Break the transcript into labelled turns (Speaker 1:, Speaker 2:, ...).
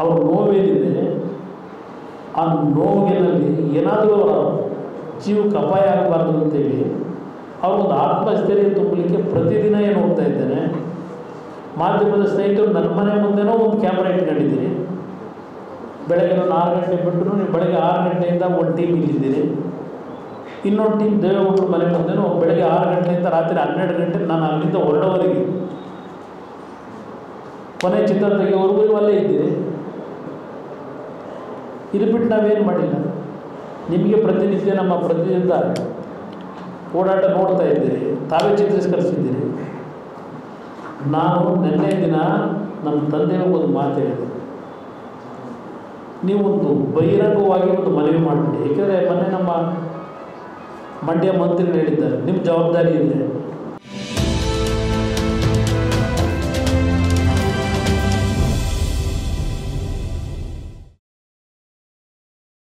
Speaker 1: ಅವ್ರ ನೋವೇನಿದೆ ಆ ನೋವಿನಲ್ಲಿ ಏನಾದರೂ ಅವರ ಜೀವಕ್ಕೆ ಅಪಾಯ ಆಗಬಾರ್ದು ಅಂತೇಳಿ ಅವ್ರಿಗೊಂದು ಆತ್ಮಸ್ಥೈರ್ಯ ತುಂಬಲಿಕ್ಕೆ ಪ್ರತಿದಿನ ಏನು ಹೋಗ್ತಾ ಇದ್ದೇನೆ. ಮಾಧ್ಯಮದ ಸ್ನೇಹಿತರು ನನ್ನ ಮನೆ ಮುಂದೆನೋ ಒಂದು ಕ್ಯಾಮ್ರಾ ಇಟ್ಕೊಂಡಿದ್ದೀರಿ. ಬೆಳಗ್ಗೆ 4 ಗಂಟೆ ಬಿಟ್ಟರು ನೀವು ಬೆಳಗ್ಗೆ 6 ಗಂಟೆಯಿಂದ ಒಂದು ಟೀಮ್ ಇಲ್ಲಿದ್ದೀರಿ. ಇನ್ನೊಂದು ಟೀಮ್ ದೇವೇಗೌಡರು ಮನೆ ಮುಂದೆನೋ ಬೆಳಗ್ಗೆ 6 ಗಂಟೆಯಿಂದ ರಾತ್ರಿ 12 ಗಂಟೆ ನಾನು ಅಲ್ಲಿಂದ ಹೊರಡೋವರೆಗೆ ಕೊನೆ ಚಿತ್ರ ತೆಗೆಯೋವರೆಗೂ ಅಲ್ಲೇ ಇದ್ದೀರಿ. ಇದು ಬಿಟ್ಟು ನಾವೇನು ಮಾಡಿಲ್ಲ. ನಿಮಗೆ ಪ್ರತಿನಿತ್ಯ ನಮ್ಮ ಪ್ರತಿನಿತ್ಯ ಓಡಾಟ ನೋಡ್ತಾ ಇದ್ದೀರಿ, ತಾವೇ ಚಿತ್ರೀಕರಿಸಿದ್ದೀರಿ. ನಾನು ನಿನ್ನೆ ದಿನ ನಮ್ಮ ತಂದೆಗೆ ಒಂದು ಮಾತು ಹೇಳಿದೆ, ನೀವೊಂದು ಬಹಿರಂಗವಾಗಿ ಒಂದು ಮನವಿ ಮಾಡಿಬಿಡಿ. ಏಕೆಂದರೆ ಮೊನ್ನೆ ನಮ್ಮ ಮಂಡ್ಯ ಮಂತ್ರಿಗಳು ಹೇಳಿದ್ದಾರೆ, ನಿಮ್ಮ ಜವಾಬ್ದಾರಿ ಇದೆ